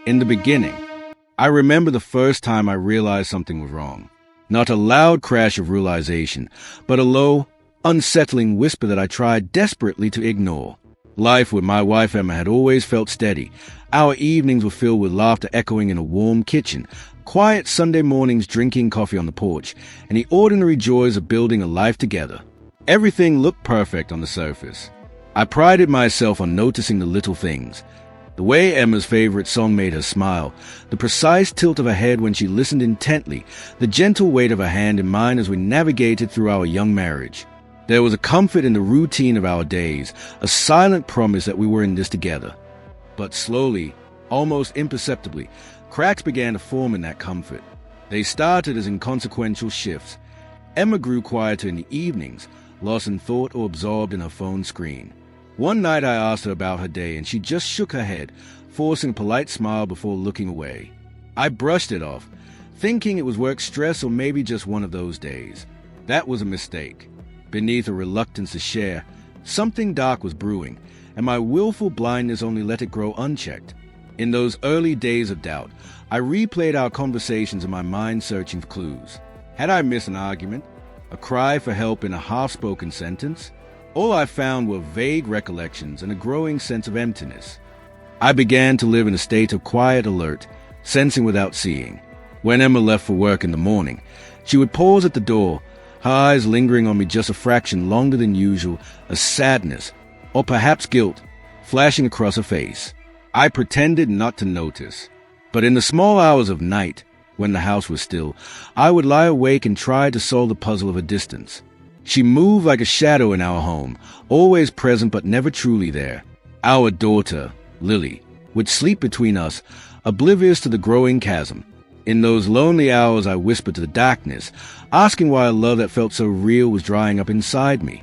In the beginning, I remember the first time I realized something was wrong. Not a loud crash of realization, but a low, unsettling whisper that I tried desperately to ignore. Life with my wife Emma had always felt steady. Our evenings were filled with laughter echoing in a warm kitchen, quiet Sunday mornings drinking coffee on the porch, and the ordinary joys of building a life together. Everything looked perfect on the surface. I prided myself on noticing the little things. The way Emma's favorite song made her smile, the precise tilt of her head when she listened intently, the gentle weight of her hand in mine as we navigated through our young marriage. There was a comfort in the routine of our days, a silent promise that we were in this together. But slowly, almost imperceptibly, cracks began to form in that comfort. They started as inconsequential shifts. Emma grew quieter in the evenings, lost in thought or absorbed in her phone screen. One night I asked her about her day and she just shook her head, forcing a polite smile before looking away. I brushed it off, thinking it was work stress or maybe just one of those days. That was a mistake. Beneath a reluctance to share, something dark was brewing, and my willful blindness only let it grow unchecked. In those early days of doubt, I replayed our conversations in my mind searching for clues. Had I missed an argument? A cry for help in a half-spoken sentence? All I found were vague recollections and a growing sense of emptiness. I began to live in a state of quiet alert, sensing without seeing. When Emma left for work in the morning, she would pause at the door, her eyes lingering on me just a fraction longer than usual, a sadness, or perhaps guilt, flashing across her face. I pretended not to notice. But in the small hours of night, when the house was still, I would lie awake and try to solve the puzzle of a distance. She moved like a shadow in our home, always present but never truly there. Our daughter, Lily, would sleep between us, oblivious to the growing chasm. In those lonely hours I whispered to the darkness, asking why a love that felt so real was drying up inside me.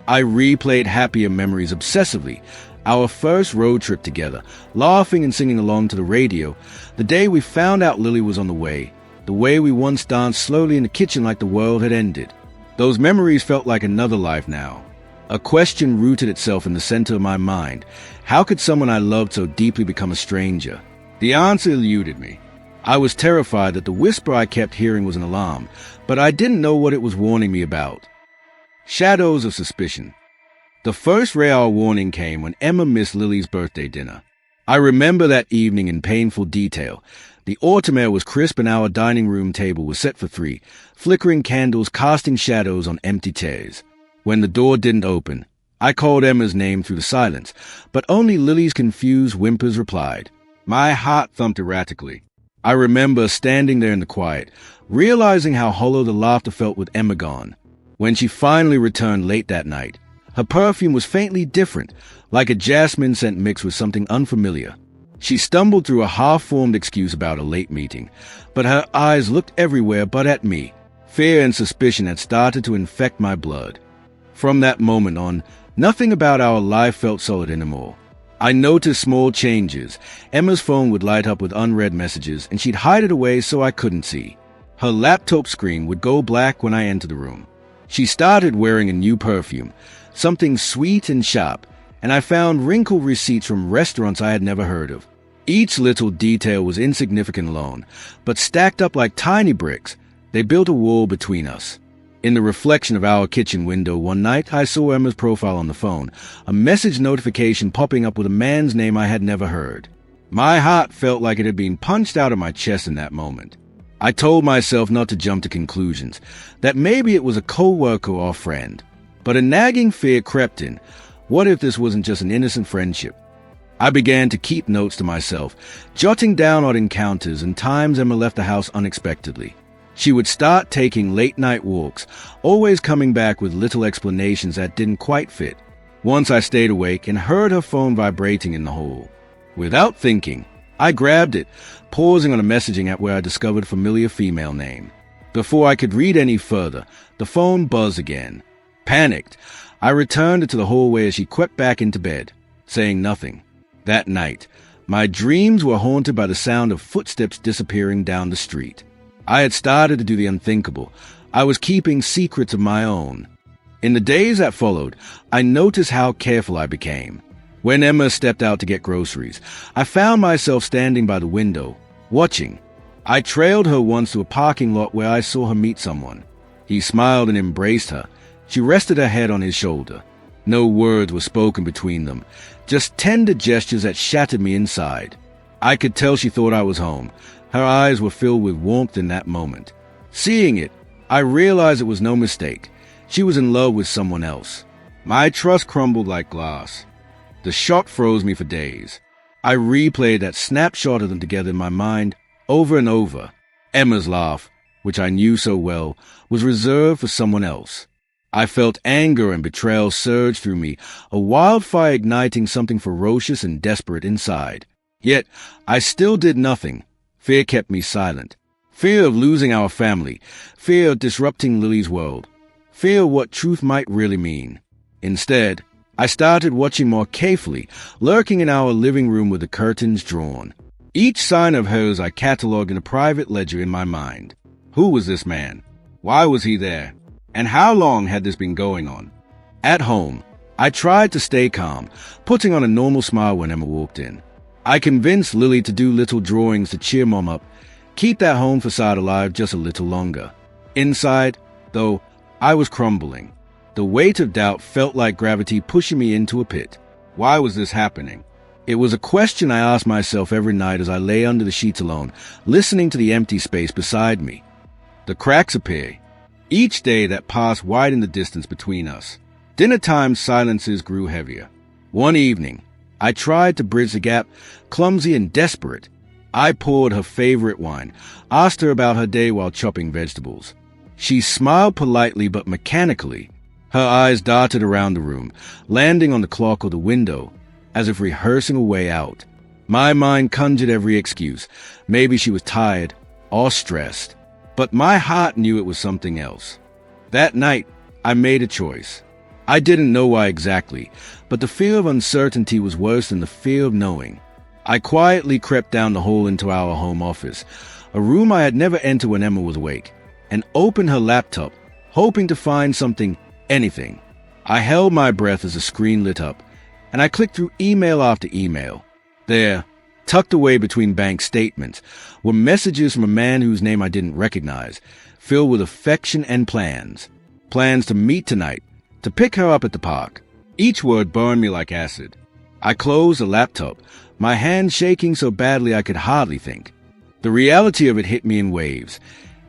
I replayed happier memories obsessively, our first road trip together, laughing and singing along to the radio, the day we found out Lily was on the way we once danced slowly in the kitchen like the world had ended. Those memories felt like another life now. A question rooted itself in the center of my mind. How could someone I loved so deeply become a stranger? The answer eluded me. I was terrified that the whisper I kept hearing was an alarm, but I didn't know what it was warning me about. Shadows of suspicion. The first rare warning came when Emma missed Lily's birthday dinner. I remember that evening in painful detail. The autumn air was crisp and our dining room table was set for 3, flickering candles casting shadows on empty chairs. When the door didn't open, I called Emma's name through the silence, but only Lily's confused whimpers replied. My heart thumped erratically. I remember standing there in the quiet, realizing how hollow the laughter felt with Emma gone. When she finally returned late that night, her perfume was faintly different, like a jasmine scent mixed with something unfamiliar. She stumbled through a half-formed excuse about a late meeting, but her eyes looked everywhere but at me. Fear and suspicion had started to infect my blood. From that moment on, nothing about our life felt solid anymore. I noticed small changes. Emma's phone would light up with unread messages, and she'd hide it away so I couldn't see. Her laptop screen would go black when I entered the room. She started wearing a new perfume, something sweet and sharp, and I found wrinkled receipts from restaurants I had never heard of. Each little detail was insignificant alone, but stacked up like tiny bricks, they built a wall between us. In the reflection of our kitchen window one night, I saw Emma's profile on the phone, a message notification popping up with a man's name I had never heard. My heart felt like it had been punched out of my chest in that moment. I told myself not to jump to conclusions, that maybe it was a co-worker or friend. But a nagging fear crept in. What if this wasn't just an innocent friendship? I began to keep notes to myself, jotting down odd encounters and times Emma left the house unexpectedly. She would start taking late-night walks, always coming back with little explanations that didn't quite fit. Once I stayed awake and heard her phone vibrating in the hall. Without thinking, I grabbed it, pausing on a messaging app where I discovered a familiar female name. Before I could read any further, the phone buzzed again. Panicked, I returned to the hallway as she crept back into bed, saying nothing. That night, my dreams were haunted by the sound of footsteps disappearing down the street. I had started to do the unthinkable. I was keeping secrets of my own. In the days that followed, I noticed how careful I became. When Emma stepped out to get groceries, I found myself standing by the window, watching. I trailed her once to a parking lot where I saw her meet someone. He smiled and embraced her. She rested her head on his shoulder. No words were spoken between them, just tender gestures that shattered me inside. I could tell she thought I was home. Her eyes were filled with warmth in that moment. Seeing it, I realized it was no mistake. She was in love with someone else. My trust crumbled like glass. The shock froze me for days. I replayed that snapshot of them together in my mind over and over. Emma's laugh, which I knew so well, was reserved for someone else. I felt anger and betrayal surge through me, a wildfire igniting something ferocious and desperate inside. Yet, I still did nothing. Fear kept me silent. Fear of losing our family. Fear of disrupting Lily's world. Fear of what truth might really mean. Instead, I started watching more carefully, lurking in our living room with the curtains drawn. Each sign of hers I catalogued in a private ledger in my mind. Who was this man? Why was he there? And how long had this been going on? At home, I tried to stay calm, putting on a normal smile when Emma walked in. I convinced Lily to do little drawings to cheer Mom up, keep that home facade alive just a little longer. Inside, though, I was crumbling. The weight of doubt felt like gravity pushing me into a pit. Why was this happening? It was a question I asked myself every night as I lay under the sheets alone, listening to the empty space beside me. The cracks appeared. Each day that passed widened the distance between us. Dinner time silences grew heavier. One evening, I tried to bridge the gap, clumsy and desperate. I poured her favorite wine, asked her about her day while chopping vegetables. She smiled politely but mechanically. Her eyes darted around the room, landing on the clock or the window, as if rehearsing a way out. My mind conjured every excuse. Maybe she was tired or stressed. But my heart knew it was something else. That night, I made a choice. I didn't know why exactly, but the fear of uncertainty was worse than the fear of knowing. I quietly crept down the hall into our home office, a room I had never entered when Emma was awake, and opened her laptop, hoping to find something, anything. I held my breath as the screen lit up, and I clicked through email after email. There, tucked away between bank statements, were messages from a man whose name I didn't recognize, filled with affection and plans. Plans to meet tonight, to pick her up at the park. Each word burned me like acid. I closed the laptop, my hand shaking so badly I could hardly think. The reality of it hit me in waves.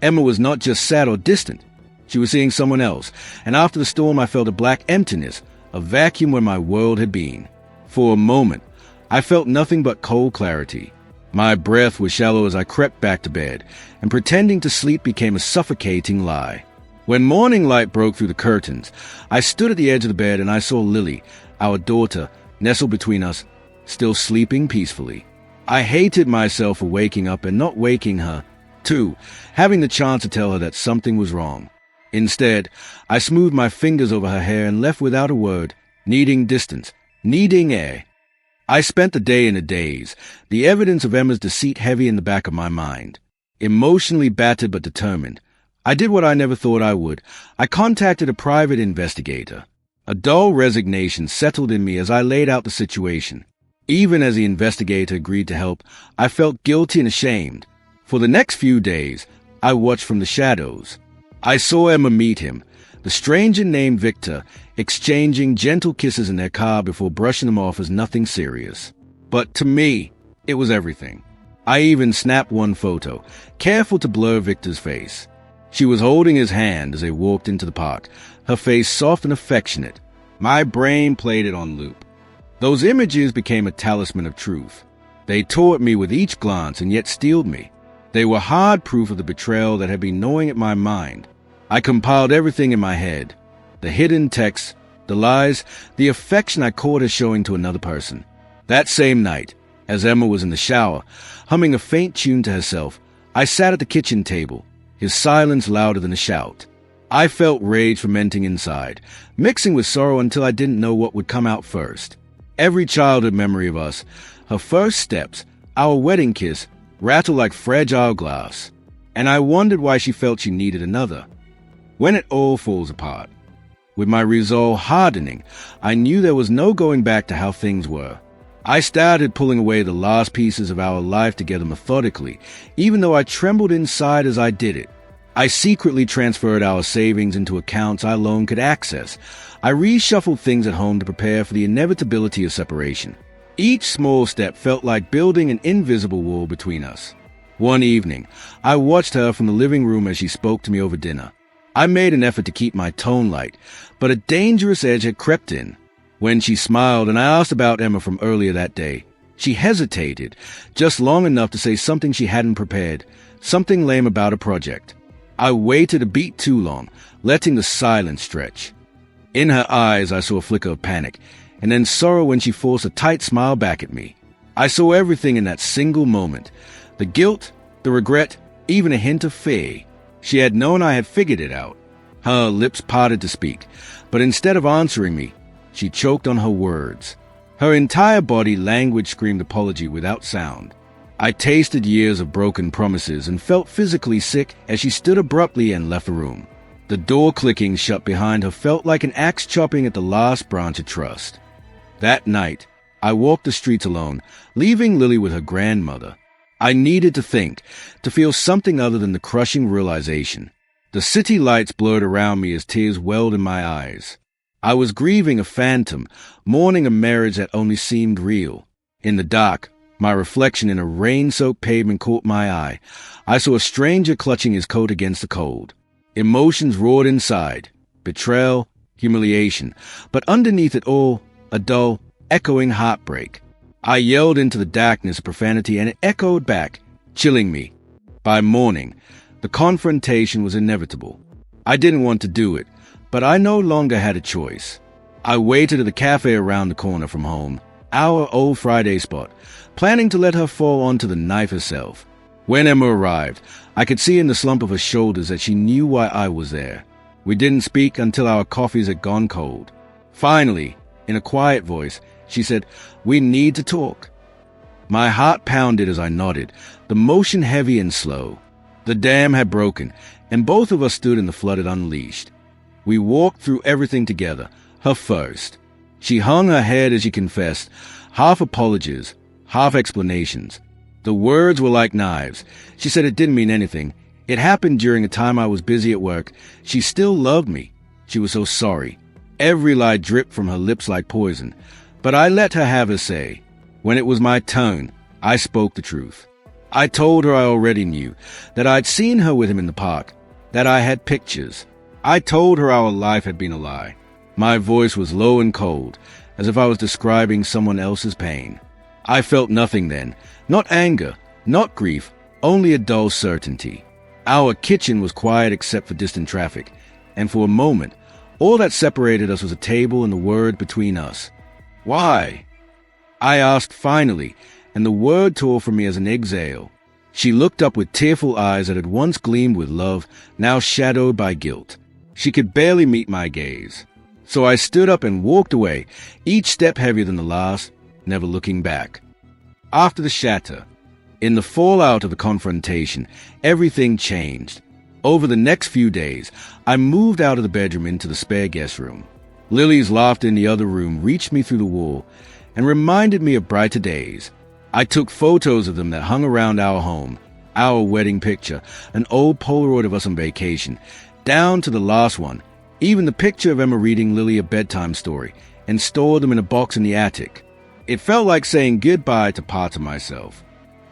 Emma was not just sad or distant. She was seeing someone else, and after the storm I felt a black emptiness, a vacuum where my world had been. For a moment, I felt nothing but cold clarity. My breath was shallow as I crept back to bed, and pretending to sleep became a suffocating lie. When morning light broke through the curtains, I stood at the edge of the bed and I saw Lily, our daughter, nestled between us, still sleeping peacefully. I hated myself for waking up and not waking her, too, having the chance to tell her that something was wrong. Instead, I smoothed my fingers over her hair and left without a word, needing distance, needing air. I spent the day in a daze, the evidence of Emma's deceit heavy in the back of my mind. Emotionally battered but determined, I did what I never thought I would. I contacted a private investigator. A dull resignation settled in me as I laid out the situation. Even as the investigator agreed to help, I felt guilty and ashamed. For the next few days, I watched from the shadows. I saw Emma meet him, the stranger named Victor, exchanging gentle kisses in their car before brushing them off as nothing serious. But to me, it was everything. I even snapped one photo, careful to blur Victor's face. She was holding his hand as they walked into the park, her face soft and affectionate. My brain played it on loop. Those images became a talisman of truth. They tore at me with each glance and yet steeled me. They were hard proof of the betrayal that had been gnawing at my mind. I compiled everything in my head. The hidden texts, the lies, the affection I caught her showing to another person. That same night, as Emma was in the shower, humming a faint tune to herself, I sat at the kitchen table, his silence louder than a shout. I felt rage fermenting inside, mixing with sorrow until I didn't know what would come out first. Every childhood memory of us, her first steps, our wedding kiss, rattled like fragile glass. And I wondered why she felt she needed another. When it all falls apart, With my resolve hardening, I knew there was no going back to how things were. I started pulling away the last pieces of our life together methodically, even though I trembled inside as I did it. I secretly transferred our savings into accounts I alone could access. I reshuffled things at home to prepare for the inevitability of separation. Each small step felt like building an invisible wall between us. One evening, I watched her from the living room as she spoke to me over dinner. I made an effort to keep my tone light, but a dangerous edge had crept in. When she smiled and I asked about Emma from earlier that day, she hesitated, just long enough to say something she hadn't prepared, something lame about a project. I waited a beat too long, letting the silence stretch. In her eyes I saw a flicker of panic, and then sorrow when she forced a tight smile back at me. I saw everything in that single moment. The guilt, the regret, even a hint of fear. She had known I had figured it out. Her lips parted to speak, but instead of answering me, she choked on her words. Her entire body language screamed apology without sound. I tasted years of broken promises and felt physically sick as she stood abruptly and left the room. The door clicking shut behind her felt like an axe chopping at the last branch of trust. That night, I walked the streets alone, leaving Lily with her grandmother. I needed to think, to feel something other than the crushing realization. The city lights blurred around me as tears welled in my eyes. I was grieving a phantom, mourning a marriage that only seemed real. In the dark, my reflection in a rain-soaked pavement caught my eye. I saw a stranger clutching his coat against the cold. Emotions roared inside, betrayal, humiliation, but underneath it all, a dull, echoing heartbreak. I yelled into the darkness profanity and it echoed back, chilling me. By morning, the confrontation was inevitable. I didn't want to do it, but I no longer had a choice. I waited at the cafe around the corner from home, our old Friday spot, planning to let her fall onto the knife herself. When Emma arrived, I could see in the slump of her shoulders that she knew why I was there. We didn't speak until our coffees had gone cold. Finally, in a quiet voice, she said, "We need to talk." My heart pounded as I nodded, the motion heavy and slow. The dam had broken, and both of us stood in the flood it unleashed. We walked through everything together, her first. She hung her head as she confessed, half apologies, half explanations. The words were like knives. She said it didn't mean anything. It happened during a time I was busy at work. She still loved me. She was so sorry. Every lie dripped from her lips like poison. But I let her have her say. When it was my turn, I spoke the truth. I told her I already knew, that I'd seen her with him in the park, that I had pictures. I told her our life had been a lie. My voice was low and cold, as if I was describing someone else's pain. I felt nothing then, not anger, not grief, only a dull certainty. Our kitchen was quiet except for distant traffic, and for a moment, all that separated us was a table and the word between us. Why? I asked finally, and the word tore from me as an exhale. She looked up with tearful eyes that had once gleamed with love, now shadowed by guilt. She could barely meet my gaze. So I stood up and walked away, each step heavier than the last, never looking back. After the shatter, in the fallout of the confrontation, everything changed. Over the next few days, I moved out of the bedroom into the spare guest room. Lily's laughter in the other room reached me through the wall and reminded me of brighter days. I took photos of them that hung around our home, our wedding picture, an old Polaroid of us on vacation, down to the last one, even the picture of Emma reading Lily a bedtime story, and stored them in a box in the attic. It felt like saying goodbye to parts of myself.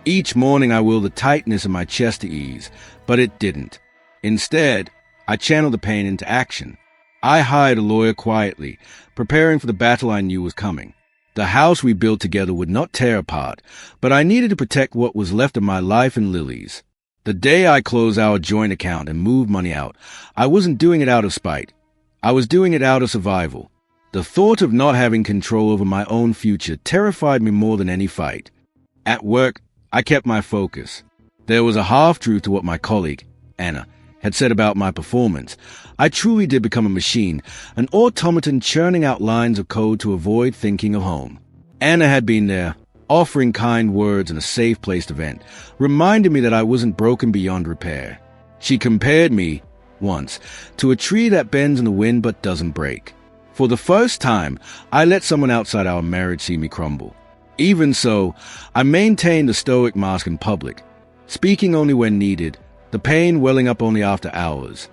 Each morning I willed the tightness in my chest to ease, but it didn't. Instead, I channeled the pain into action. I hired a lawyer quietly, preparing for the battle I knew was coming. The house we built together would not tear apart, but I needed to protect what was left of my life and Lily's. The day I closed our joint account and moved money out, I wasn't doing it out of spite. I was doing it out of survival. The thought of not having control over my own future terrified me more than any fight. At work, I kept my focus. There was a half-truth to what my colleague, Anna, had said about my performance. I truly did become a machine, an automaton churning out lines of code to avoid thinking of home. Anna had been there, offering kind words and a safe place to vent, reminding me that I wasn't broken beyond repair. She compared me, once, to a tree that bends in the wind but doesn't break. For the first time, I let someone outside our marriage see me crumble. Even so, I maintained a stoic mask in public, speaking only when needed, the pain welling up only after hours.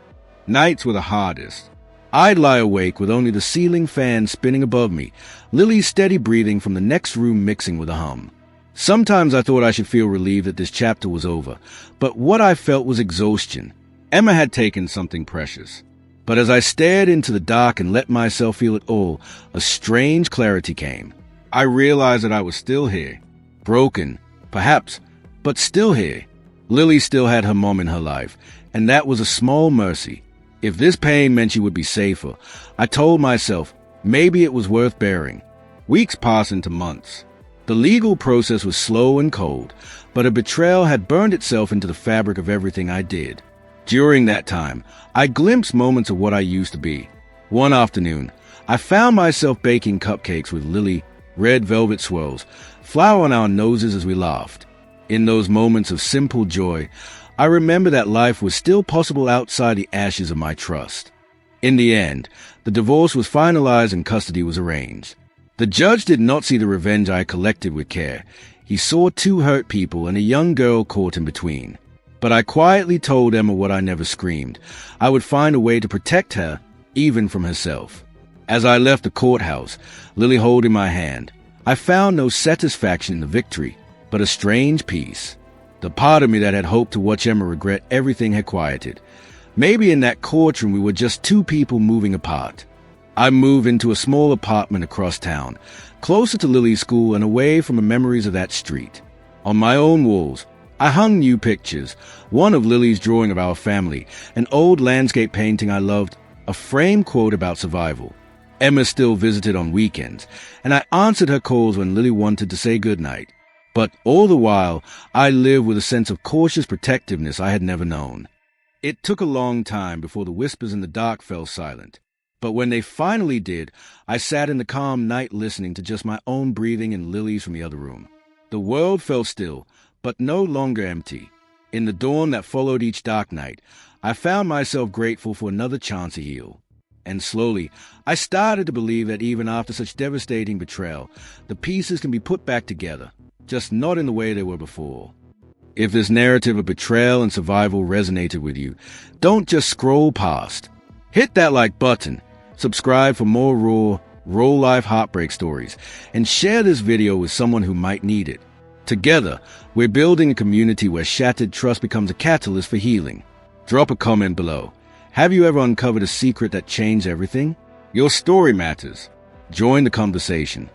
Nights were the hardest. I'd lie awake with only the ceiling fan spinning above me, Lily's steady breathing from the next room mixing with a hum. Sometimes I thought I should feel relieved that this chapter was over, but what I felt was exhaustion. Emma had taken something precious. But as I stared into the dark and let myself feel it all, a strange clarity came. I realized that I was still here. Broken, perhaps, but still here. Lily still had her mom in her life, and that was a small mercy. If this pain meant she would be safer, I told myself maybe it was worth bearing. Weeks passed into months. The legal process was slow and cold, but a betrayal had burned itself into the fabric of everything I did. During that time, I glimpsed moments of what I used to be. One afternoon, I found myself baking cupcakes with Lily, red velvet swirls, flour on our noses as we laughed. In those moments of simple joy, I remember that life was still possible outside the ashes of my trust. In the end, the divorce was finalized and custody was arranged. The judge did not see the revenge I collected with care. He saw two hurt people and a young girl caught in between. But I quietly told Emma what I never screamed. I would find a way to protect her, even from herself. As I left the courthouse, Lily holding my hand, I found no satisfaction in the victory, but a strange peace. The part of me that had hoped to watch Emma regret everything had quieted. Maybe in that courtroom we were just two people moving apart. I moved into a small apartment across town, closer to Lily's school and away from the memories of that street. On my own walls, I hung new pictures, one of Lily's drawing of our family, an old landscape painting I loved, a framed quote about survival. Emma still visited on weekends, and I answered her calls when Lily wanted to say goodnight. But all the while, I lived with a sense of cautious protectiveness I had never known. It took a long time before the whispers in the dark fell silent. But when they finally did, I sat in the calm night listening to just my own breathing and Lily's from the other room. The world fell still, but no longer empty. In the dawn that followed each dark night, I found myself grateful for another chance to heal. And slowly, I started to believe that even after such devastating betrayal, the pieces can be put back together, just not in the way they were before. If this narrative of betrayal and survival resonated with you, don't just scroll past. Hit that like button, subscribe for more raw, real-life heartbreak stories, and share this video with someone who might need it. Together, we're building a community where shattered trust becomes a catalyst for healing. Drop a comment below. Have you ever uncovered a secret that changed everything? Your story matters. Join the conversation.